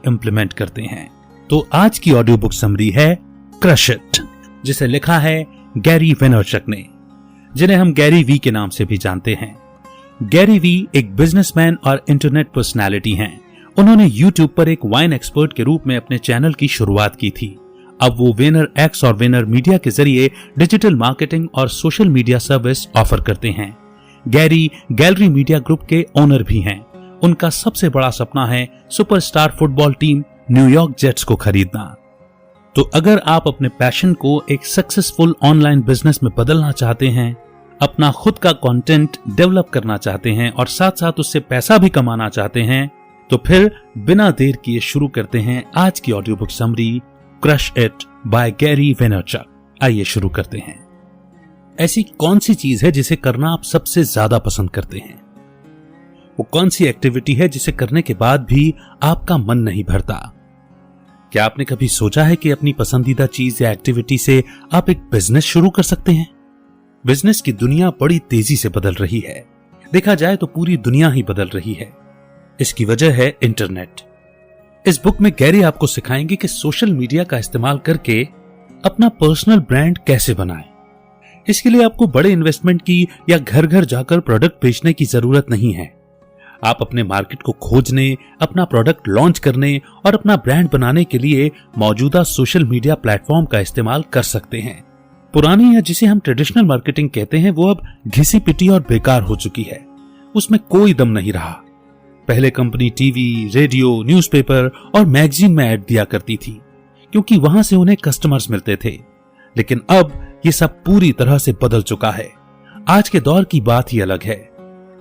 Implement करते हैं। तो आज की ऑडियो बुक समरी है क्रश इट, जिसे लिखा है गैरी वेनरचक ने, जिन्हें हम गैरी वी के नाम से भी जानते हैं। गैरी वी एक बिजनेसमैन और इंटरनेट पर्सनालिटी हैं। उन्होंने यूट्यूब पर एक वाइन एक्सपर्ट के रूप में अपने चैनल की शुरुआत की थी। अब वो वेनर एक्स और वेनर मीडिया के जरिए डिजिटल मार्केटिंग और सोशल मीडिया सर्विस ऑफर करते हैं। गैरी गैलरी मीडिया ग्रुप के ओनर भी हैं। उनका सबसे बड़ा सपना है superstar football team New York jets को खरीदना। तो अगर आप अपने पैशन को एक सक्सेसफुल ऑनलाइन बिजनेस में बदलना चाहते हैं, अपना खुद का कंटेंट डेवलप करना चाहते हैं और साथ साथ उससे पैसा भी कमाना चाहते हैं, तो फिर बिना देर किए शुरू करते हैं आज की audio book summary crush it by Gary Vaynerchuk. आइए शुरू करते हैं। ऐसी कौन सी चीज है जिसे करना आप सबसे ज्यादा पसंद करते हैं? वो कौन सी एक्टिविटी है जिसे करने के बाद भी आपका मन नहीं भरता? क्या आपने कभी सोचा है कि अपनी पसंदीदा चीज या एक्टिविटी से आप एक बिजनेस शुरू कर सकते हैं? बिजनेस की दुनिया बड़ी तेजी से बदल रही है। देखा जाए तो पूरी दुनिया ही बदल रही है। इसकी वजह है इंटरनेट। इस बुक में गैरी आपको सिखाएंगे कि सोशल मीडिया का इस्तेमाल करके अपना पर्सनल ब्रांड कैसे बनाएं। इसके लिए आपको बड़े इन्वेस्टमेंट की या घर घर जाकर प्रोडक्ट बेचने की जरूरत नहीं है। आप अपने मार्केट को खोजने, अपना प्रोडक्ट लॉन्च करने और अपना ब्रांड बनाने के लिए मौजूदा सोशल मीडिया प्लेटफॉर्म का इस्तेमाल कर सकते हैं। पुरानी या जिसे हम ट्रेडिशनल मार्केटिंग कहते हैं, वो अब घिसी पिटी और बेकार हो चुकी है। उसमें कोई दम नहीं रहा। पहले कंपनी टीवी, रेडियो, न्यूज़पेपर और मैगजीन में ऐड दिया करती थी क्योंकि वहां से उन्हें कस्टमर्स मिलते थे। लेकिन अब ये सब पूरी तरह से बदल चुका है। आज के दौर की बात ही अलग है।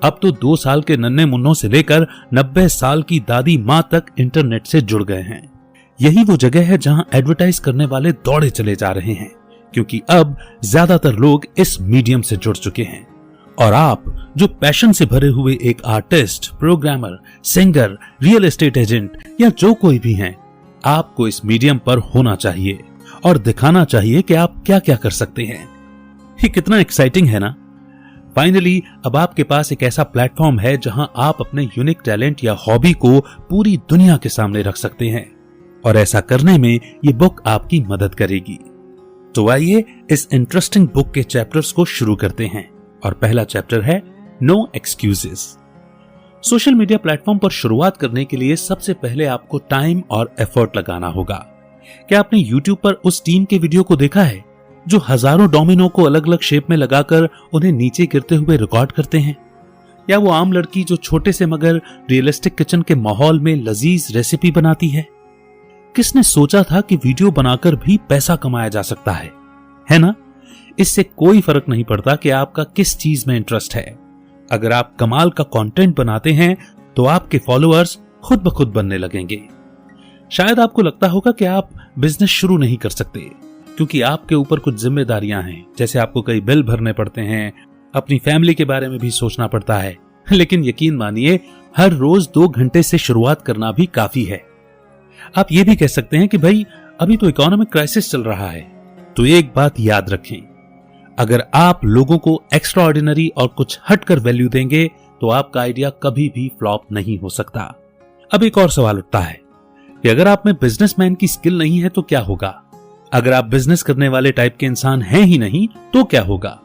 अब तो 2 साल के नन्हे मुन्नों से लेकर 90 साल की दादी माँ तक इंटरनेट से जुड़ गए हैं। यही वो जगह है जहां एडवर्टाइज करने वाले दौड़े चले जा रहे हैं, क्योंकि अब ज्यादातर लोग इस मीडियम से जुड़ चुके हैं। और आप जो पैशन से भरे हुए एक artist, programmer, singer, real estate agent या जो कोई भी हैं, आपको इस मीडियम पर होना चाहिए और दिखाना चाहिए कि आप क्या क्या कर सकते हैं। ये कितना एक्साइटिंग है ना। फाइनली अब आपके पास एक ऐसा प्लेटफॉर्म है जहां आप अपने यूनिक टैलेंट या हॉबी को पूरी दुनिया के सामने रख सकते हैं, और ऐसा करने में ये बुक आपकी मदद करेगी। तो आइए इस इंटरेस्टिंग बुक के चैप्टर्स को शुरू करते हैं। और पहला चैप्टर है no excuses. Social media platform पर शुरुआत करने के लिए सबसे पहले आपको टाइम और एफर्ट लगाना होगा। क्या आपने YouTube पर उस टीम के वीडियो को देखा है जो हजारों डोमिनो को अलग अलग शेप में लगाकर उन्हें नीचे गिरते हुए रिकॉर्ड करते हैं? या वो आम लड़की जो छोटे से मगर रियलिस्टिक किचन के माहौल में लजीज रेसिपी बनाती है? किसने सोचा था कि वीडियो बनाकर भी पैसा कमाया जा सकता है ना? इससे कोई फर्क नहीं पड़ता कि आपका किस चीज में इंटरेस्ट है। अगर आप कमाल का कंटेंट बनाते हैं तो आपके फॉलोअर्स खुद ब खुद बनने लगेंगे। शायद आपको लगता होगा कि आप बिजनेस शुरू नहीं कर सकते क्योंकि आपके ऊपर कुछ जिम्मेदारियां हैं, जैसे आपको कई बिल भरने पड़ते हैं, अपनी फैमिली के बारे में भी सोचना पड़ता है। लेकिन यकीन मानिए, हर रोज 2 घंटे से शुरुआत करना भी काफी है। आप ये भी कह सकते हैं कि भाई अभी तो इकोनॉमिक क्राइसिस चल रहा है। तो एक बात याद रखें, अगर आप लोगों को एक्स्ट्रा ऑर्डिनरी और कुछ हटकर वैल्यू देंगे तो आपका आइडिया कभी भी फ्लॉप नहीं हो सकता। अब एक और सवाल उठता है कि अगर आप में बिजनेसमैन की स्किल नहीं है तो क्या होगा? अगर आप बिजनेस करने वाले टाइप के इंसान हैं ही नहीं तो क्या होगा?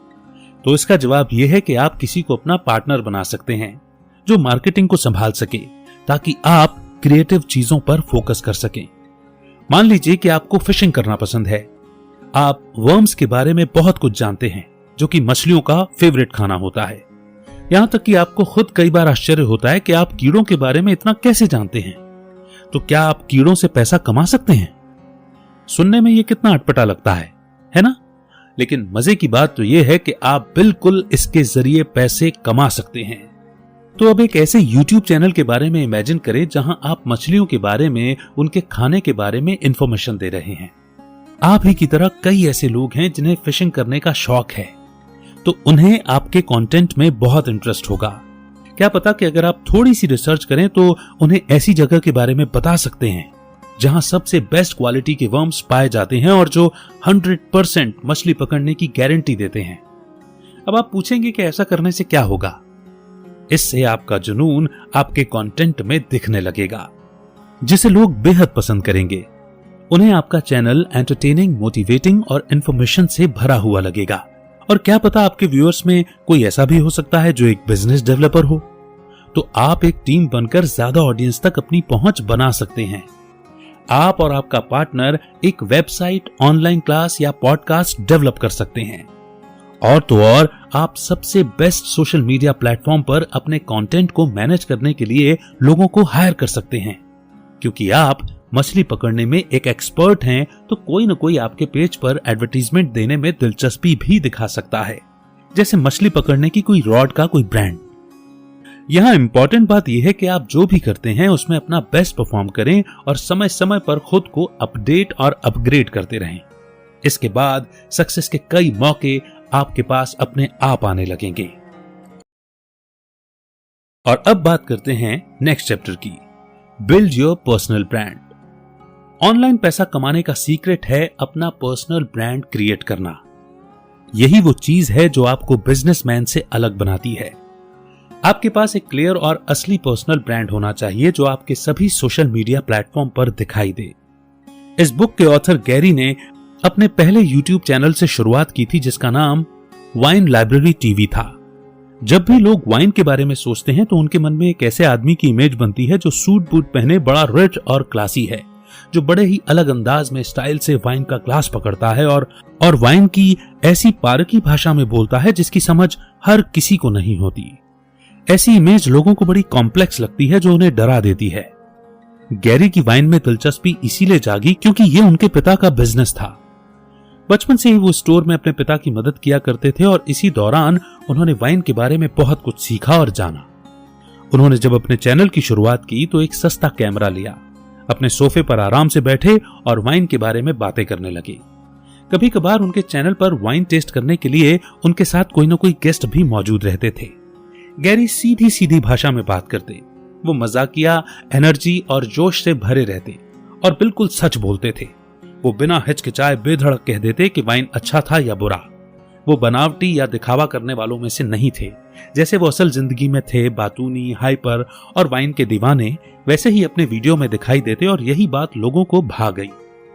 तो इसका जवाब यह है कि आप किसी को अपना पार्टनर बना सकते हैं जो मार्केटिंग को संभाल सके, ताकि आप क्रिएटिव चीजों पर फोकस कर सकें। मान लीजिए कि आपको फिशिंग करना पसंद है। आप वर्म्स के बारे में बहुत कुछ जानते हैं, जो कि मछलियों का फेवरेट खाना होता है। यहां तक कि आपको खुद कई बार आश्चर्य होता है कि आप कीड़ों के बारे में इतना कैसे जानते हैं। तो क्या आप कीड़ों से पैसा कमा सकते हैं? सुनने में यह कितना अटपटा लगता है ना? लेकिन मजे की बात तो यह है कि आप बिल्कुल इसके जरिए पैसे कमा सकते हैं। तो अब एक ऐसे YouTube चैनल के बारे में इमेजिन करें जहां आप मछलियों के बारे में, उनके खाने के बारे में इंफॉर्मेशन दे रहे हैं। आप ही की तरह कई ऐसे लोग हैं जिन्हें फिशिंग करने का शौक है, तो उन्हें आपके कंटेंट में बहुत इंटरेस्ट होगा। क्या पता कि अगर आप थोड़ी सी रिसर्च करें तो उन्हें ऐसी जगह के बारे में बता सकते हैं जहां सबसे बेस्ट क्वालिटी के वर्म्स पाए जाते हैं और जो 100% मछली पकड़ने की गारंटी देते हैं। अब आप पूछेंगे कि ऐसा करने से क्या होगा? इससे आपका जुनून आपके कंटेंट में दिखने लगेगा। जिसे लोग बेहद पसंद करेंगे। उन्हें आपका चैनल एंटरटेनिंग, मोटिवेटिंग और इंफॉर्मेशन से भरा हुआ लगेगा। और क्या पता आपके व्यूअर्स में कोई ऐसा भी हो सकता है जो एक बिजनेस डेवलपर हो। तो आप एक टीम बनकर ज्यादा ऑडियंस तक अपनी पहुंच बना सकते हैं। आप और आपका पार्टनर एक वेबसाइट, ऑनलाइन क्लास या पॉडकास्ट डेवलप कर सकते हैं। और तो और आप सबसे बेस्ट सोशल मीडिया प्लेटफॉर्म पर अपने कंटेंट को मैनेज करने के लिए लोगों को हायर कर सकते हैं। क्योंकि आप मछली पकड़ने में एक एक्सपर्ट हैं, तो कोई न कोई आपके पेज पर एडवर्टीजमेंट देने में दिलचस्पी भी दिखा सकता है, जैसे मछली पकड़ने की कोई रॉड का कोई ब्रांड। यहाँ इंपॉर्टेंट बात यह है कि आप जो भी करते हैं उसमें अपना बेस्ट परफॉर्म करें और समय समय पर खुद को अपडेट और अपग्रेड करते रहें। इसके बाद सक्सेस के कई मौके आपके पास अपने आप आने लगेंगे। और अब बात करते हैं नेक्स्ट चैप्टर की, build your personal brand. Online पैसा कमाने का सीक्रेट है अपना पर्सनल ब्रांड क्रिएट करना। यही वो चीज है जो आपको बिजनेसमैन से अलग बनाती है। आपके पास एक क्लियर और असली पर्सनल ब्रांड होना चाहिए जो आपके सभी सोशल मीडिया प्लेटफॉर्म पर दिखाई दे। इस बुक के ऑथर गैरी ने अपने पहले यूट्यूब चैनल से शुरुआत की थी जिसका नाम वाइन लाइब्रेरी टीवी था। जब भी लोग वाइन के बारे में सोचते हैं तो उनके मन में एक ऐसे आदमी की इमेज बनती है जो सूट बूट पहने बड़ा रिच और क्लासी है, जो बड़े ही अलग अंदाज में स्टाइल से वाइन का ग्लास पकड़ता है और वाइन की ऐसी पारकी भाषा में बोलता है जिसकी समझ हर किसी को नहीं होती। ऐसी इमेज लोगों को बड़ी कॉम्प्लेक्स लगती है जो उन्हें डरा देती है। गैरी की वाइन में दिलचस्पी इसीलिए जागी क्योंकि ये उनके पिता का बिजनेस था। बचपन से ही वो स्टोर में अपने पिता की मदद किया करते थे और इसी दौरान उन्होंने वाइन के बारे में बहुत कुछ सीखा और जाना। उन्होंने जब अपने चैनल की शुरुआत की तो एक सस्ता कैमरा लिया, अपने सोफे पर आराम से बैठे और वाइन के बारे में बातें करने लगे। कभी कभार उनके चैनल पर वाइन टेस्ट करने के लिए उनके साथ कोई न कोई गेस्ट भी मौजूद रहते थे। गैरी सीधी सीधी भाषा में बात करते, वो मजाकिया, एनर्जी और जोश से भरे रहते और बिल्कुल सच बोलते थे। वो बिना हिचकिचाए बेधड़क कह देते कि वाइन अच्छा था या बुरा। वो बनावटी या दिखावा करने वालों में से नहीं थे। जैसे वो असल जिंदगी में थे, बातूनी, हाइपर और वाइन के दीवाने, वैसे ही अपने वीडियो में दिखाई देते और यही बात लोगों को भा गई।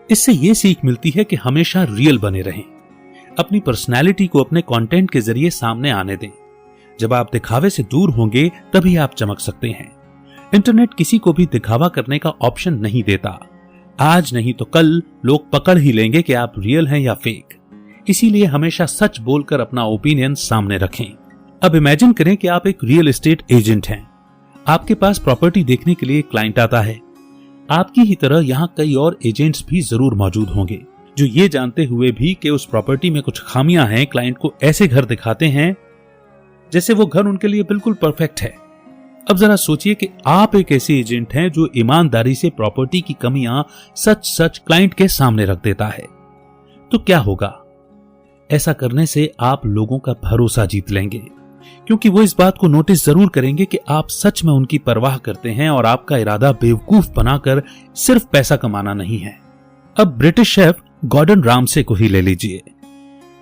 इससे ये सीख मिलती है कि हमेशा रियल बने रहें, अपनी पर्सनैलिटी को अपने कंटेंट के जरिए सामने आने दें। जब आप दिखावे से दूर होंगे तभी आप चमक सकते हैं। इंटरनेट किसी को भी दिखावा करने का ऑप्शन नहीं देता। आज नहीं तो कल लोग पकड़ ही लेंगे कि आप रियल हैं या फेक। इसीलिए हमेशा सच बोलकर अपना ओपिनियन सामने रखें। अब इमेजिन करें कि आप एक रियल एस्टेट एजेंट हैं। आपके पास प्रॉपर्टी देखने के लिए क्लाइंट आता है। आपकी ही तरह यहाँ कई और एजेंट्स भी जरूर मौजूद होंगे जो ये जानते हुए भी कि उस प्रॉपर्टी में कुछ खामियां हैं, क्लाइंट को ऐसे घर दिखाते हैं जैसे वो घर उनके लिए बिल्कुल परफेक्ट है। अब जरा सोचिए कि आप एक ऐसे एजेंट हैं जो ईमानदारी से प्रॉपर्टी की कमियां सच सच क्लाइंट के सामने रख देता है। तो क्या होगा? ऐसा करने से आप लोगों का भरोसा जीत लेंगे, क्योंकि वो इस बात को नोटिस जरूर करेंगे कि आप सच में उनकी परवाह करते हैं और आपका इरादा बेवकूफ बनाकर सिर्फ पैसा कमाना नहीं है। अब ब्रिटिश शेफ गॉर्डन रामसे को ही ले लीजिए।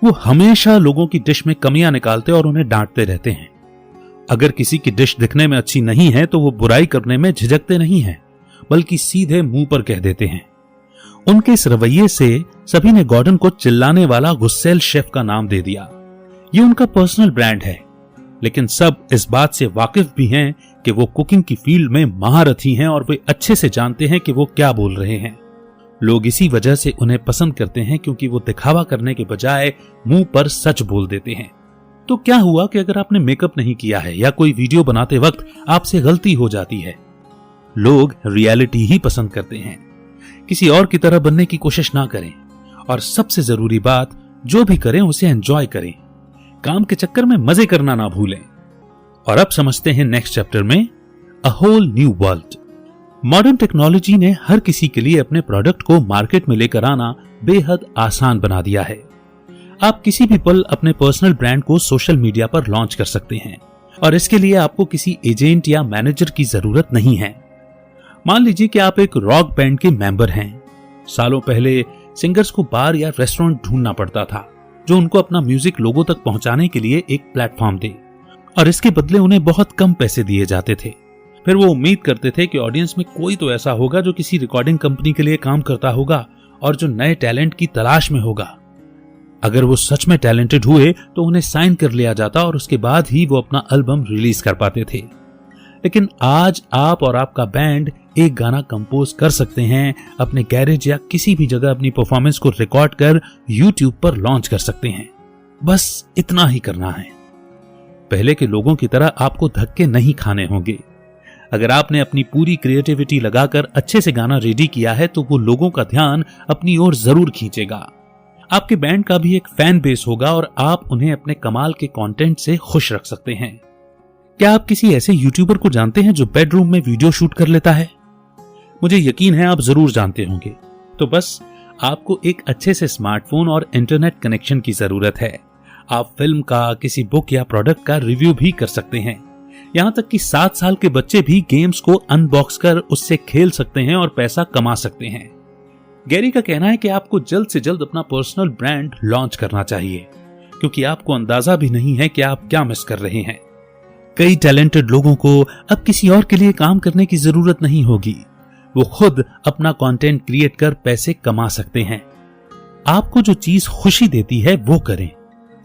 वो हमेशा लोगों की डिश में कमियां निकालते और उन्हें डांटते रहते हैं। अगर किसी की डिश दिखने में अच्छी नहीं है तो वो बुराई करने में झिझकते नहीं हैं, बल्कि सीधे मुंह पर कह देते हैं। उनके इस रवैये से सभी ने गॉर्डन को चिल्लाने वाला गुस्सैल शेफ का नाम दे दिया। ये उनका पर्सनल ब्रांड है, लेकिन सब इस बात से वाकिफ भी हैं कि वो कुकिंग की फील्ड में महारथी हैं और वे अच्छे से जानते हैं कि वो क्या बोल रहे हैं। लोग इसी वजह से उन्हें पसंद करते हैं, क्योंकि वो दिखावा करने के बजाय मुंह पर सच बोल देते हैं। तो क्या हुआ कि अगर आपने मेकअप नहीं किया है या कोई वीडियो बनाते वक्त आपसे गलती हो जाती है, लोग रियलिटी ही पसंद करते हैं। किसी और की तरह बनने की कोशिश ना करें, और सबसे जरूरी बात, जो भी करें उसे एंजॉय करें। काम के चक्कर में मजे करना ना भूलें। और अब समझते हैं नेक्स्ट चैप्टर में, a whole new world. Modern technology ने हर किसी के लिए अपने प्रोडक्ट को मार्केट में लेकर आना बेहद आसान बना दिया है। आप किसी भी पल अपने पर्सनल ब्रांड को सोशल मीडिया पर लॉन्च कर सकते हैं, और इसके लिए आपको किसी एजेंट या मैनेजर की जरूरत नहीं है। मान लीजिए कि आप एक रॉक बैंड के मेंबर हैं। सालों पहले सिंगर्स को बार या रेस्टोरेंट ढूंढना पड़ता था जो उनको अपना म्यूजिक लोगों तक पहुंचाने के लिए एक प्लेटफॉर्म दे, और इसके बदले उन्हें बहुत कम पैसे दिए जाते थे। फिर वो उम्मीद करते थे कि ऑडियंस में कोई तो ऐसा होगा जो किसी रिकॉर्डिंग कंपनी के लिए काम करता होगा और जो नए टैलेंट की तलाश में होगा। अगर वो सच में टैलेंटेड हुए तो उन्हें साइन कर लिया जाता और उसके बाद ही वो अपना एल्बम रिलीज कर पाते थे। लेकिन आज आप और आपका बैंड एक गाना कंपोज कर सकते हैं, अपने गैरेज या किसी भी जगह अपनी परफॉर्मेंस को रिकॉर्ड कर YouTube पर लॉन्च कर सकते हैं। बस इतना ही करना है। पहले के लोगों की तरह आपको धक्के नहीं खाने होंगे। अगर आपने अपनी पूरी क्रिएटिविटी लगाकर अच्छे से गाना रेडी किया है तो वो लोगों का ध्यान अपनी ओर जरूर खींचेगा। आपके बैंड का भी एक फैन बेस होगा और आप उन्हें अपने कमाल के कंटेंट से खुश रख सकते हैं। क्या आप किसी ऐसे यूट्यूबर को जानते हैं जो बेडरूम में वीडियो शूट कर लेता है? मुझे यकीन है आप जरूर जानते होंगे। तो बस आपको एक अच्छे से स्मार्टफोन और इंटरनेट कनेक्शन की जरूरत है। आप फिल्म का, किसी बुक या प्रोडक्ट का रिव्यू भी कर सकते हैं। यहां तक कि 7 साल के बच्चे भी गेम्स को अनबॉक्स कर उससे खेल सकते हैं और पैसा कमा सकते हैं। गैरी का कहना है कि आपको जल्द से जल्द अपना पर्सनल ब्रांड लॉन्च करना चाहिए, क्योंकि आपको अंदाजा भी नहीं है कि आप क्या मिस कर रहे हैं। कई टैलेंटेड लोगों को अब किसी और के लिए काम करने की जरूरत नहीं होगी। वो खुद अपना कंटेंट क्रिएट कर पैसे कमा सकते हैं। आपको जो चीज खुशी देती है वो करें।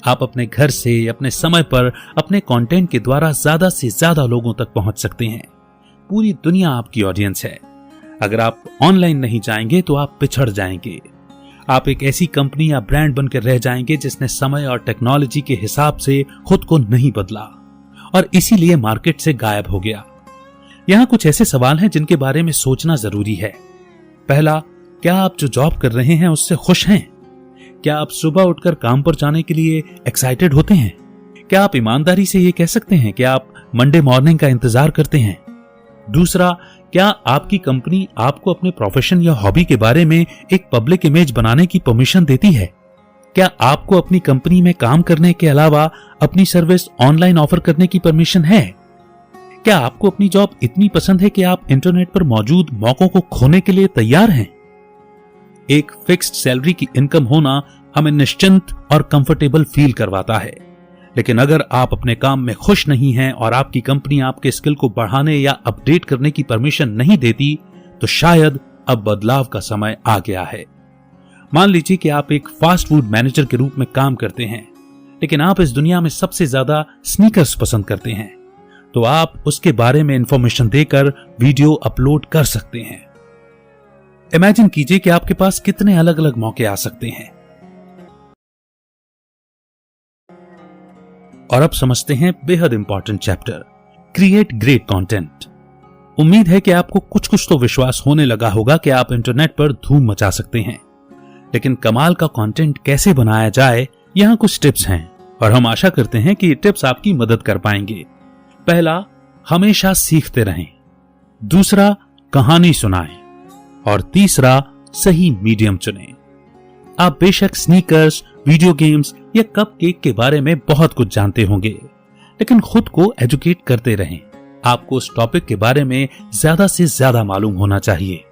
आप अपने घर से, अपने समय पर, अपने कंटेंट के द्वारा ज्यादा से ज्यादा लोगों तक पहुंच सकते हैं। पूरी दुनिया आपकी ऑडियंस है। अगर आप ऑनलाइन नहीं जाएंगे तो आप पिछड़ जाएंगे। आप एक ऐसी कंपनी या ब्रांड बनकर रह जाएंगे जिसने समय और टेक्नोलॉजी के हिसाब से खुद को नहीं बदला और इसीलिए मार्केट से गायब हो गया। यहाँ कुछ ऐसे सवाल हैं जिनके बारे में सोचना जरूरी है। पहला, क्या आप जो जॉब कर रहे हैं उससे खुश हैं? क्या आप सुबह उठकर काम पर जाने के लिए एक्साइटेड होते हैं? क्या आप ईमानदारी से ये कह सकते हैं कि आप मंडे मॉर्निंग का इंतजार करते हैं? दूसरा, क्या आपकी कंपनी आपको अपने प्रोफेशन या हॉबी के बारे में एक पब्लिक इमेज बनाने की परमिशन देती है? क्या आपको अपनी कंपनी में काम करने के अलावा अपनी सर्विस ऑनलाइन ऑफर करने की परमिशन है? क्या आपको अपनी जॉब इतनी पसंद है कि आप इंटरनेट पर मौजूद मौकों को खोने के लिए तैयार हैं? एक फिक्स्ड सैलरी की इनकम होना हमें निश्चिंत और कंफर्टेबल फील करवाता है, लेकिन अगर आप अपने काम में खुश नहीं हैं और आपकी कंपनी आपके स्किल को बढ़ाने या अपडेट करने की परमिशन नहीं देती, तो शायद अब बदलाव का समय आ गया है। मान लीजिए कि आप एक फास्ट फूड मैनेजर के रूप में काम करते हैं, लेकिन आप इस दुनिया में सबसे ज्यादा स्नीकर्स पसंद करते हैं, तो आप उसके बारे में इंफॉर्मेशन देकर वीडियो अपलोड कर सकते हैं। इमेजिन कीजिए कि आपके पास कितने अलग अलग मौके आ सकते हैं। और अब समझते हैं बेहद important chapter, create great content. उम्मीद है कि आपको कुछ कुछ तो विश्वास होने लगा होगा कि आप इंटरनेट पर धूम मचा सकते हैं, लेकिन कमाल का कंटेंट कैसे बनाया जाए, यहां कुछ टिप्स हैं और हम आशा करते हैं कि ये टिप्स आपकी मदद कर पाएंगे। पहला, हमेशा सीखते रहें। दूसरा, कहानी सुनाएं। और तीसरा, सही मीडियम चुनें। आप बेशक स्नीकर्स, वीडियो गेम्स या कपकेक के बारे में बहुत कुछ जानते होंगे, लेकिन खुद को एजुकेट करते रहें। आपको उस टॉपिक के बारे में ज्यादा से ज्यादा मालूम होना चाहिए।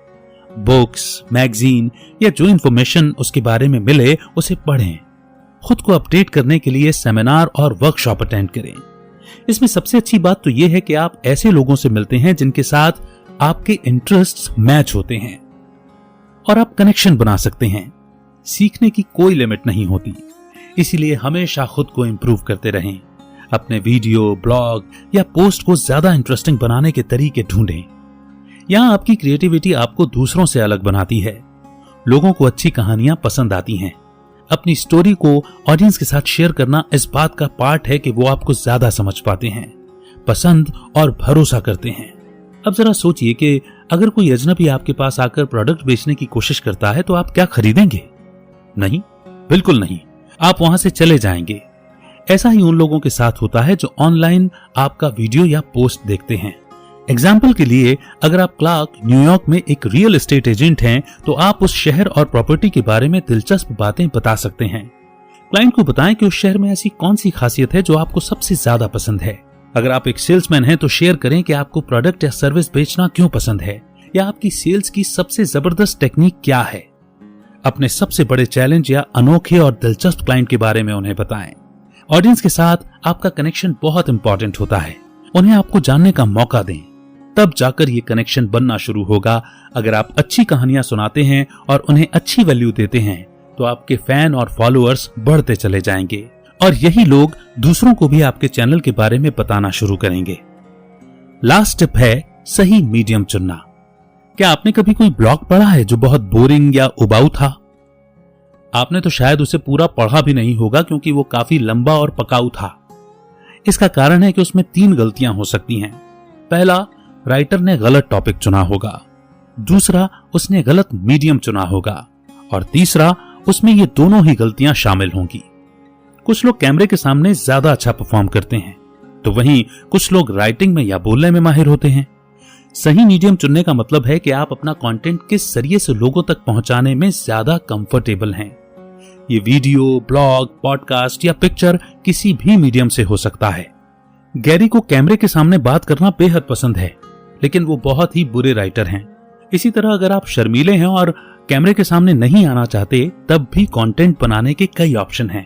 बुक्स, मैगजीन या जो इंफॉर्मेशन उसके बारे में मिले उसे पढ़ें। खुद को अपडेट करने के लिए सेमिनार और वर्कशॉप अटेंड करें। इसमें सबसे अच्छी बात तो यह है कि आप ऐसे लोगों से मिलते हैं जिनके साथ आपके इंटरेस्ट्स मैच होते हैं और आप कनेक्शन बना सकते हैं। सीखने की कोई लिमिट नहीं होती, इसीलिए हमेशा खुद को इंप्रूव करते रहें। अपने वीडियो, ब्लॉग या पोस्ट को ज्यादा इंटरेस्टिंग बनाने के तरीके ढूंढें। यहां आपकी क्रिएटिविटी आपको दूसरों से अलग बनाती है। लोगों को अच्छी कहानियां पसंद आती हैं। अपनी स्टोरी को ऑडियंस के साथ शेयर करना इस बात का पार्ट है कि वो आपको ज्यादा समझ पाते हैं, पसंद और भरोसा करते हैं। अब जरा सोचिए कि अगर कोई अजनबी आपके पास आकर प्रोडक्ट बेचने की कोशिश करता है तो आप क्या खरीदेंगे? नहीं, बिल्कुल नहीं। आप वहां से चले जाएंगे। ऐसा ही उन लोगों के साथ होता है जो ऑनलाइन आपका वीडियो या पोस्ट देखते हैं। एग्जाम्पल के लिए, अगर आप क्लार्क, न्यूयॉर्क में एक रियल एस्टेट एजेंट हैं, तो आप उस शहर और प्रॉपर्टी के बारे में दिलचस्प बातें बता सकते हैं। क्लाइंट को बताएं कि उस शहर में ऐसी कौन सी खासियत है जो आपको सबसे ज्यादा पसंद है। अगर आप एक सेल्समैन हैं तो शेयर करें कि आपको प्रोडक्ट या सर्विस बेचना क्यों पसंद है या आपकी सेल्स की सबसे जबरदस्त टेक्निक क्या है। अपने सबसे बड़े चैलेंज या अनोखे और दिलचस्प क्लाइंट के बारे में उन्हें बताएं। ऑडियंस के साथ आपका कनेक्शन बहुत इंपॉर्टेंट होता है। उन्हें आपको जानने का मौका दें, तब जाकर ये कनेक्शन बनना शुरू होगा। अगर आप अच्छी कहानियां सुनाते हैं और उन्हें अच्छी वैल्यू देते हैं तो आपके फैन और फॉलोअर्स बढ़ते चले जाएंगे और यही लोग दूसरों को भी आपके चैनल के बारे में बताना शुरू करेंगे। लास्ट टिप है सही मीडियम चुनना। क्या आपने कभी कोई ब्लॉग पढ़ा है जो बहुत बोरिंग या उबाऊ था? आपने तो शायद उसे पूरा पढ़ा भी नहीं होगा क्योंकि वो काफी लंबा और पकाऊ था। इसका कारण है कि उसमें 3 गलतियां हो सकती हैं। पहला, राइटर ने गलत टॉपिक चुना होगा। दूसरा, उसने गलत मीडियम चुना होगा। और तीसरा, उसमें ये दोनों ही गलतियां शामिल होंगी। कुछ लोग कैमरे के सामने ज्यादा अच्छा परफॉर्म करते हैं, तो वहीं कुछ लोग राइटिंग में या बोलने में माहिर होते हैं। सही मीडियम चुनने का मतलब है कि आप अपना कंटेंट किस जरिए से लोगों तक पहुंचाने में ज्यादा कंफर्टेबल हैं। ये वीडियो, ब्लॉग, पॉडकास्ट या पिक्चर किसी भी मीडियम से हो सकता है। गैरी को कैमरे के सामने बात करना बेहद पसंद है, लेकिन वो बहुत ही बुरे राइटर हैं। इसी तरह अगर आप शर्मीले हैं और कैमरे के सामने नहीं आना चाहते, तब भी कंटेंट बनाने के कई ऑप्शन हैं।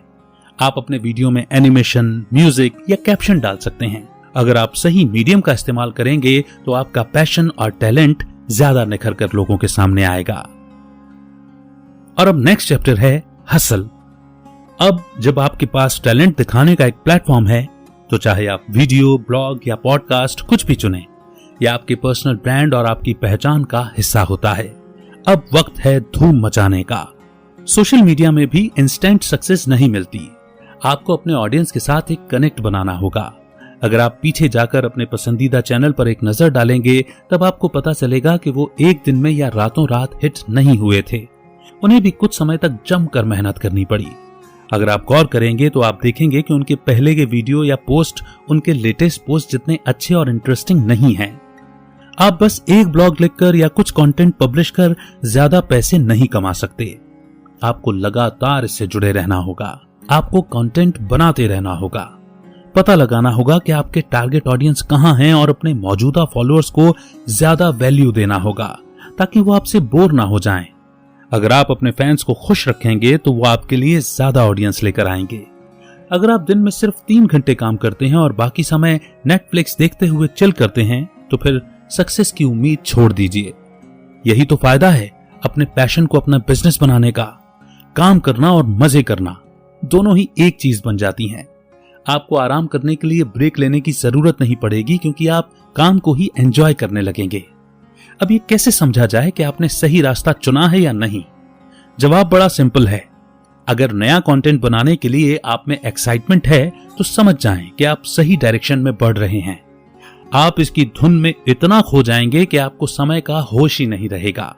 आप अपने वीडियो में एनिमेशन, म्यूजिक या कैप्शन डाल सकते हैं। अगर आप सही मीडियम का इस्तेमाल करेंगे तो आपका पैशन और टैलेंट ज्यादा निखर कर लोगों के सामने आएगा। और अब नेक्स्ट चैप्टर है हसल। अब जब आपके पास टैलेंट दिखाने का एक प्लेटफॉर्म है, तो चाहे आप वीडियो, ब्लॉग या पॉडकास्ट कुछ भी चुनें, यह आपके पर्सनल ब्रांड और आपकी पहचान का हिस्सा होता है। अब वक्त है धूम मचाने का। सोशल मीडिया में भी इंस्टेंट सक्सेस नहीं मिलती। आपको अपने ऑडियंस के साथ एक कनेक्ट बनाना होगा। अगर आप पीछे जाकर अपने पसंदीदा चैनल पर एक नजर डालेंगे, तब आपको पता चलेगा कि वो एक दिन में या रातों रात हिट नहीं हुए थे। उन्हें भी कुछ समय तक जमकर मेहनत करनी पड़ी। अगर आप गौर करेंगे तो आप देखेंगे कि उनके पहले के वीडियो या पोस्ट उनके लेटेस्ट पोस्ट जितने अच्छे और इंटरेस्टिंग नहीं हैं। आप बस एक ब्लॉग लिखकर या कुछ कंटेंट पब्लिश कर ज्यादा पैसे नहीं कमा सकते। आपको लगातार इससे जुड़े रहना होगा। आपको कंटेंट बनाते रहना होगा। पता लगाना होगा कि आपके टारगेट ऑडियंस कहां हैं और अपने मौजूदा फॉलोअर्स को ज्यादा वैल्यू देना होगा ताकि वो आपसे बोर ना हो जाएं। अगर आप अपने फैंस को खुश रखेंगे तो वो आपके लिए ज्यादा ऑडियंस लेकर आएंगे। अगर आप दिन में सिर्फ 3 घंटे काम करते हैं और बाकी समय नेटफ्लिक्स देखते हुए चिल करते हैं, तो फिर सक्सेस की उम्मीद छोड़ दीजिए। यही तो फायदा है अपने पैशन को अपना बिजनेस बनाने का। काम करना और मजे करना दोनों ही एक चीज बन जाती हैं। आपको आराम करने के लिए ब्रेक लेने की जरूरत नहीं पड़ेगी क्योंकि आप काम को ही एंजॉय करने लगेंगे। अब ये कैसे समझा जाए कि आपने सही रास्ता चुना है या नहीं? जवाब बड़ा सिंपल है। अगर नया कंटेंट बनाने के लिए आप में एक्साइटमेंट है तो समझ जाएं कि आप सही डायरेक्शन में बढ़ रहे हैं। आप इसकी धुन में इतना खो जाएंगे कि आपको समय का होश ही नहीं रहेगा।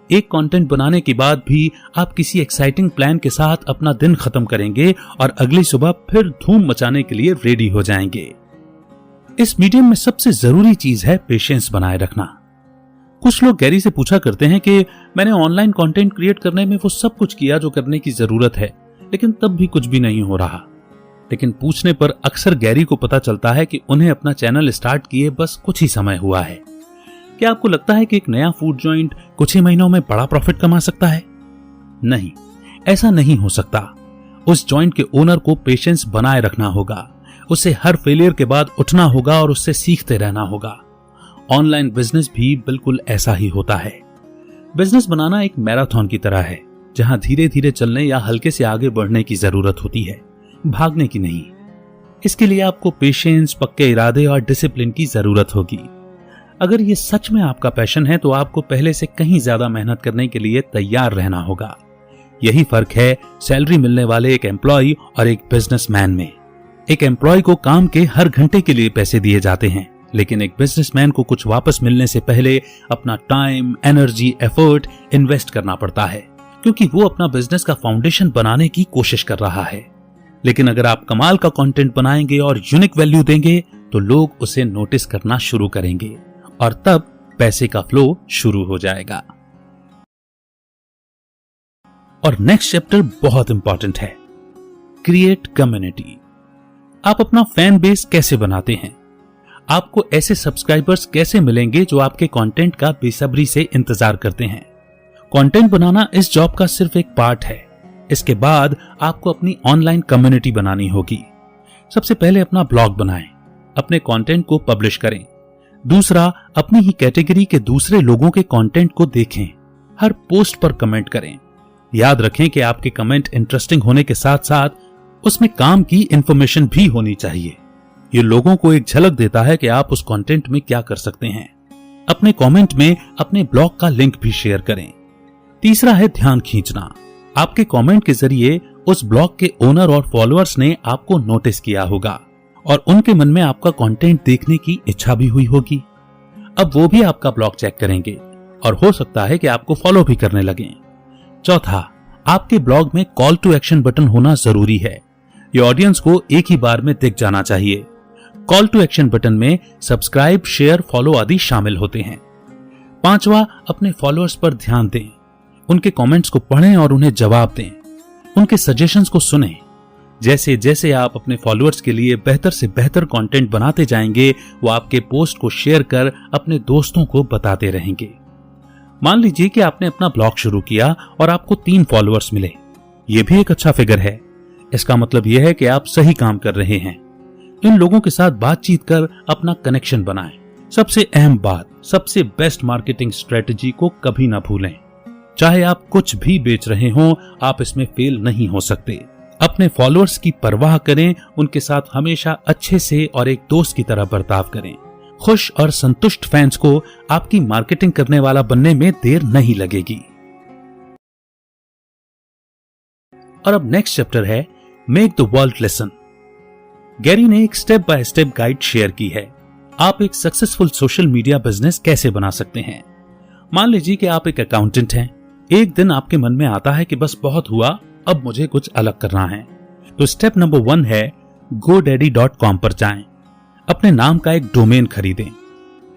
एक कंटेंट बनाने के बाद भी आप किसी एक्साइटिंग प्लान के साथ अपना दिन खत्म करेंगे और अगली सुबह फिर धूम मचाने के लिए रेडी हो जाएंगे। इस मीडियम में सबसे जरूरी चीज है पेशेंस बनाए रखना। कुछ लोग गैरी से पूछा करते हैं कि मैंने ऑनलाइन कंटेंट क्रिएट करने में वो सब कुछ किया जो करने की जरूरत है, लेकिन तब भी कुछ भी नहीं हो रहा। लेकिन पूछने पर अक्सर गैरी को पता चलता है कि उन्हें अपना चैनल स्टार्ट किए बस कुछ ही समय हुआ है। क्या आपको लगता है कि एक नया फूड जॉइंट कुछ ही महीनों में बड़ा प्रॉफिट कमा सकता है? नहीं, ऐसा नहीं हो सकता। उस जॉइंट के ओनर को पेशेंस बनाए रखना होगा। उसे हर फेलियर के बाद उठना होगा और उससे सीखते रहना होगा। ऑनलाइन बिजनेस भी बिल्कुल ऐसा ही होता है। बिजनेस बनाना एक मैराथन की तरह है, जहां धीरे धीरे चलने या हल्के से आगे बढ़ने की जरूरत होती है, भागने की नहीं। इसके लिए आपको पेशेंस, पक्के इरादे और डिसिप्लिन की जरूरत होगी। अगर ये सच में आपका पैशन है तो आपको पहले से कहीं ज्यादा मेहनत करने के लिए तैयार रहना होगा। यही फर्क है सैलरी मिलने वाले एक एम्प्लॉय और एक बिजनेसमैन में। एक एम्प्लॉय को काम के हर घंटे के लिए पैसे दिए जाते हैं, लेकिन एक बिजनेसमैन को कुछ वापस मिलने से पहले अपना टाइम, एनर्जी, एफर्ट इन्वेस्ट करना पड़ता है, क्योंकि वो अपना बिजनेस का फाउंडेशन बनाने की कोशिश कर रहा है। लेकिन अगर आप कमाल का कंटेंट बनाएंगे और यूनिक वैल्यू देंगे तो लोग उसे नोटिस करना शुरू करेंगे और तब पैसे का फ्लो शुरू हो जाएगा। और नेक्स्ट चैप्टर बहुत इंपॉर्टेंट है, क्रिएट कम्युनिटी। आप अपना फैन बेस कैसे बनाते हैं? आपको ऐसे सब्सक्राइबर्स कैसे मिलेंगे जो आपके कंटेंट का बेसब्री से इंतजार करते हैं? कंटेंट बनाना इस जॉब का सिर्फ एक पार्ट है। इसके बाद आपको अपनी ऑनलाइन कम्युनिटी बनानी होगी। सबसे पहले अपना ब्लॉग बनाएं, अपने कंटेंट को पब्लिश करें, दूसरा, अपनी ही कैटेगरी के दूसरे लोगों के कंटेंट को देखें, हर पोस्ट पर कमेंट करें। याद रखें कि आपके कमेंट इंटरेस्टिंग होने के साथ साथ उसमें काम की इंफॉर्मेशन भी होनी चाहिए। ये लोगों को एक झलक देता है कि आप उस कंटेंट में क्या कर सकते हैं। अपने कमेंट में अपने ब्लॉग का लिंक भी शेयर करें। तीसरा है ध्यान खींचना। आपके कमेंट के जरिए उस ब्लॉग के ओनर और फॉलोअर्स ने आपको नोटिस किया होगा और उनके मन में आपका कंटेंट देखने की इच्छा भी हुई होगी। अब वो भी आपका ब्लॉग चेक करेंगे और हो सकता है कि आपको फॉलो भी करने लगें। चौथा, आपके ब्लॉग में कॉल टू एक्शन बटन होना जरूरी है। ये ऑडियंस को एक ही बार में दिख जाना चाहिए। कॉल टू एक्शन बटन में सब्सक्राइब, शेयर, फॉलो आदि शामिल होते हैं। पांचवा, अपने फॉलोअर्स पर ध्यान दें। उनके कमेंट्स को पढ़ें और उन्हें जवाब दें। उनके सजेशंस को सुनें। जैसे जैसे आप अपने फॉलोअर्स के लिए बेहतर से बेहतर कंटेंट बनाते जाएंगे, वो आपके पोस्ट को शेयर कर अपने दोस्तों को बताते रहेंगे। मान लीजिए कि आपने अपना ब्लॉग शुरू किया और आपको 3 फॉलोअर्स मिले। ये भी एक अच्छा फिगर है। इसका मतलब यह है कि आप सही काम कर रहे हैं। इन लोगों के साथ बातचीत कर अपना कनेक्शन बनाएं। सबसे अहम बात, सबसे बेस्ट मार्केटिंग स्ट्रेटजी को कभी ना भूलें। चाहे आप कुछ भी बेच रहे हों, आप इसमें फेल नहीं हो सकते। अपने फॉलोअर्स की परवाह करें, उनके साथ हमेशा अच्छे से और एक दोस्त की तरह बर्ताव करें। खुश और संतुष्ट फैंस को आपकी मार्केटिंग करने वाला बनने में देर नहीं लगेगी। और अब नेक्स्ट चैप्टर है make the world listen. Gary ने एक step by step guide share की है। आप एक सक्सेसफुल सोशल मीडिया बिजनेस कैसे बना सकते हैं। मान लीजिए कि आप एक अकाउंटेंट हैं। एक दिन आपके मन में आता है कि बस बहुत हुआ, अब मुझे कुछ अलग करना है। तो स्टेप नंबर 1 है godaddy.com पर जाएं। अपने नाम का एक डोमेन खरीदें।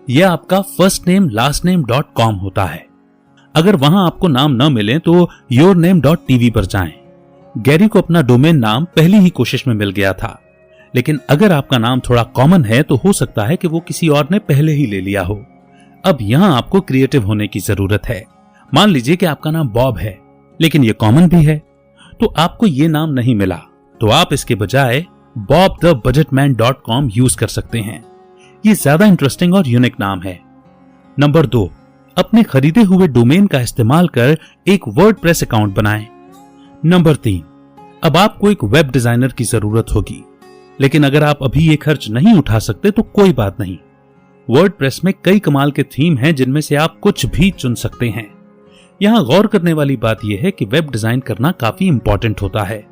यह आपका first name last name .com होता है। अगर वहां आपको नाम न मिले तो yourname.tv पर जाएं। गैरी को अपना डोमेन नाम पहली ही कोशिश में मिल गया था, लेकिन अगर आपका नाम थोड़ा कॉमन है तो हो सकता है कि वो किसी और ने पहले ही ले लिया हो। अब यहां आपको क्रिएटिव होने की जरूरत है। मान लीजिए कि आपका नाम बॉब है, लेकिन ये कॉमन भी है, तो आपको ये नाम नहीं मिला, तो आप इसके बजाय bobthebudgetman.com यूज कर सकते हैं। ये ज्यादा इंटरेस्टिंग और यूनिक नाम है। नंबर 2, अपने खरीदे हुए डोमेन का इस्तेमाल कर एक वर्डप्रेस अकाउंट बनाएं। नंबर 3, अब आपको एक वेब डिजाइनर की जरूरत होगी, लेकिन अगर आप अभी ये खर्च नहीं उठा सकते तो कोई बात नहीं। वर्डप्रेस में कई कमाल के थीम हैं जिनमें से आप कुछ भी चुन सकते हैं। यहां गौर करने वाली बात यह है कि वेब डिजाइन करना काफी इंपॉर्टेंट होता है।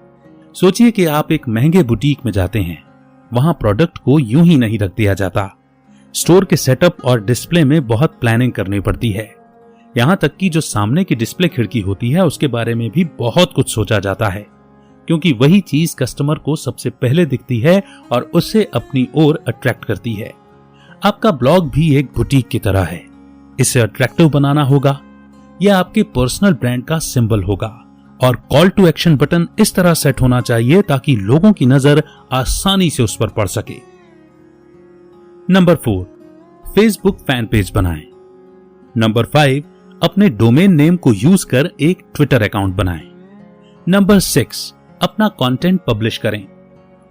सोचिए कि आप एक महंगे बुटीक में जाते हैं। वहां प्रोडक्ट को यूं ही नहीं रख दिया जाता। स्टोर के सेटअप और डिस्प्ले में बहुत प्लानिंग करनी पड़ती है। यहां तक कि जो सामने की डिस्प्ले खिड़की होती है उसके बारे में भी बहुत कुछ सोचा जाता है, क्योंकि वही चीज कस्टमर को सबसे पहले दिखती है और उसे अपनी ओर अट्रैक्ट करती है। आपका ब्लॉग भी एक बुटीक की तरह है। इसे अट्रैक्टिव बनाना होगा। यह आपके पर्सनल ब्रांड का सिंबल होगा और कॉल टू एक्शन बटन इस तरह सेट होना चाहिए ताकि लोगों की नजर आसानी से उस पर पड़ सके। नंबर 4, फेसबुक फैन पेज बनाएं। नंबर 5, अपने डोमेन नेम को यूज कर एक ट्विटर अकाउंट बनाएं। नंबर 6, अपना कंटेंट पब्लिश करें।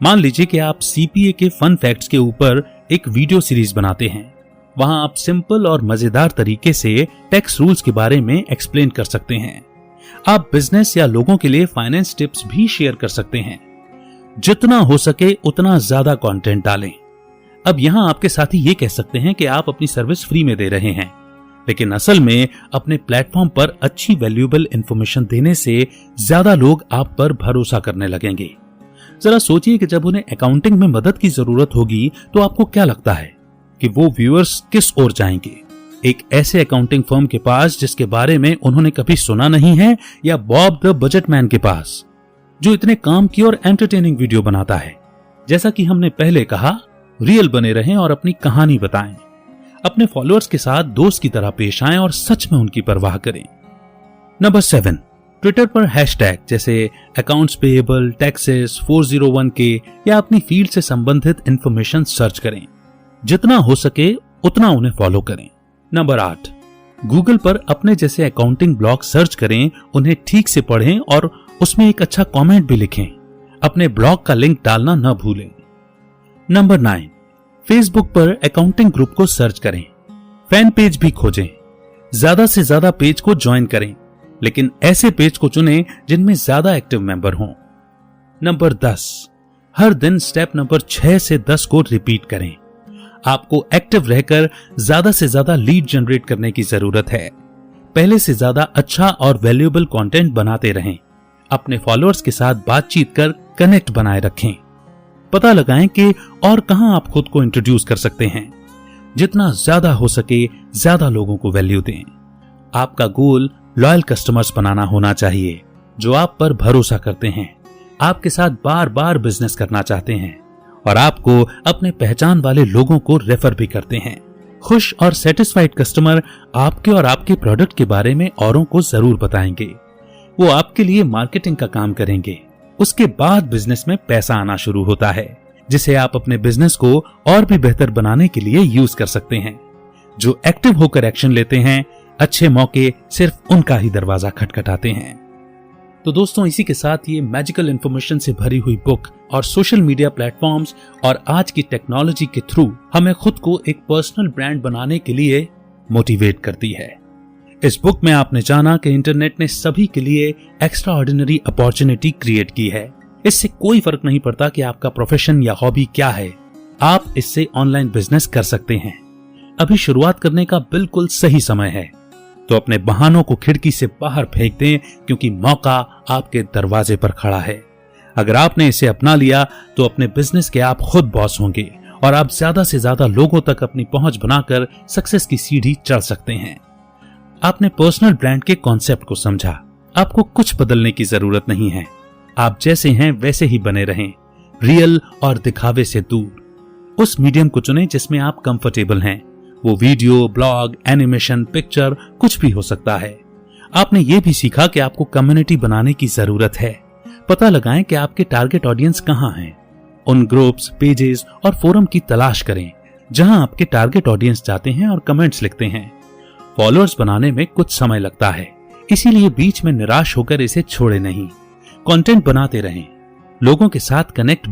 मान लीजिए कि आप सीपीए के फन फैक्ट्स के ऊपर एक वीडियो सीरीज बनाते हैं। वहां आप सिंपल और मजेदार तरीके से टैक्स रूल्स के बारे में एक्सप्लेन कर सकते हैं। आप बिजनेस या लोगों के लिए फाइनेंस टिप्स भी शेयर कर सकते हैं। जितना हो सके उतना ज्यादा कंटेंट डालें। अब यहां आपके साथी ये कह सकते हैं कि आप अपनी सर्विस फ्री में दे रहे हैं, लेकिन असल में अपने प्लेटफॉर्म पर अच्छी वैल्यूएबल इंफॉर्मेशन देने से ज्यादा लोग आप पर भरोसा करने लगेंगे। जरा सोचिए कि जब उन्हें अकाउंटिंग में मदद की जरूरत होगी तो आपको क्या लगता है कि वो व्यूअर्स किस ओर जाएंगे? एक ऐसे अकाउंटिंग फर्म के पास जिसके बारे में उन्होंने कभी सुना नहीं है, या बॉब द बजट मैन के पास जो इतने काम की और एंटरटेनिंग वीडियो बनाता है? जैसा कि हमने पहले कहा, रियल बने रहें और अपनी कहानी बताएं। अपने फॉलोअर्स के साथ दोस्त की तरह पेश आएं और सच में उनकी परवाह करें। नंबर 7, ट्विटर पर हैशटैग जैसे अकाउंट्स पेएबल, टैक्सेस, 401k या अपनी फील्ड से संबंधित इंफॉर्मेशन सर्च करें। जितना हो सके उतना उन्हें फॉलो करें। नंबर 8, गूगल पर अपने जैसे अकाउंटिंग ब्लॉग सर्च करें, उन्हें ठीक से पढ़ें और उसमें एक अच्छा कमेंट भी लिखें। अपने ब्लॉग का लिंक डालना न भूलें। नंबर 9, फेसबुक पर अकाउंटिंग ग्रुप को सर्च करें, फैन पेज भी खोजें, ज्यादा से ज्यादा पेज को ज्वाइन करें, लेकिन ऐसे पेज को चुनें जिनमें ज्यादा एक्टिव मेंबर हों। नंबर 10, हर दिन स्टेप नंबर 6 से 10 को रिपीट करें। आपको एक्टिव रहकर ज्यादा से ज्यादा लीड जनरेट करने की जरूरत है। पहले से ज्यादा अच्छा और वैल्यूएबल कंटेंट बनाते रहें। अपने फॉलोअर्स के साथ बातचीत कर कनेक्ट बनाए रखें। पता लगाएं कि और कहां आप खुद को इंट्रोड्यूस कर सकते हैं। जितना ज्यादा हो सके ज्यादा लोगों को वैल्यू दें। आपका गोल लॉयल कस्टमर्स बनाना होना चाहिए जो आप पर भरोसा करते हैं, आपके साथ बार बार बिजनेस करना चाहते हैं और आपको अपने पहचान वाले लोगों को रेफर भी करते हैं। खुश और सेटिस्फाइड कस्टमर आपके और आपके प्रोडक्ट के बारे में औरों को जरूर बताएंगे। वो आपके लिए मार्केटिंग का काम करेंगे। उसके बाद बिजनेस में पैसा आना शुरू होता है, जिसे आप अपने बिजनेस को और भी बेहतर बनाने के लिए यूज कर सकते हैं। जो एक्टिव होकर एक्शन लेते हैं, अच्छे मौके सिर्फ उनका ही दरवाजा खटखटाते हैं। तो दोस्तों, इसी के साथ ये मैजिकल इंफॉर्मेशन से भरी हुई बुक और सोशल मीडिया प्लेटफॉर्म्स और आज की टेक्नोलॉजी के थ्रू हमें खुद को एक पर्सनल ब्रांड बनाने के लिए मोटिवेट करती है। इस बुक में आपने जाना कि इंटरनेट ने सभी के लिए एक्स्ट्रा ऑर्डिनरी अपॉर्चुनिटी क्रिएट की है। इससे कोई फर्क नहीं पड़ता कि आपका प्रोफेशन या हॉबी क्या है, आप इससे ऑनलाइन बिजनेस कर सकते हैं। अभी शुरुआत करने का बिल्कुल सही समय है, तो अपने बहानों को खिड़की से बाहर फेंक दें, क्योंकि मौका आपके दरवाजे पर खड़ा है। अगर आपने इसे अपना लिया तो अपने बिजनेस के आप खुद बॉस होंगे और आप ज्यादा से ज्यादा लोगों तक अपनी पहुंच बनाकर सक्सेस की सीढ़ी चढ़ सकते हैं। आपने पर्सनल ब्रांड के कॉन्सेप्ट को समझा। आपको कुछ बदलने की जरूरत नहीं है। आप जैसे हैं वैसे ही बने रहें, रियल और दिखावे से दूर। उस मीडियम को चुनें जिसमें आप कंफर्टेबल हैं। वो वीडियो, ब्लॉग, एनिमेशन, पिक्चर कुछ भी हो सकता है। आपने ये भी सीखा कि आपको कम्युनिटी बनाने की जरूरत है। पता लगाएं कि आपके टारगेट ऑडियंस कहां हैं। उन ग्रुप्स, पेजेस और फोरम की तलाश करें जहां आपके टारगेट ऑडियंस जाते हैं और कमेंट्स लिखते हैं। फॉलोअर्स बनाने में कुछ समय लगता है, इसीलिए बीच में निराश होकर इसे छोड़े नहीं। कंटेंट बनाते रहें, लोगों के साथ कनेक्ट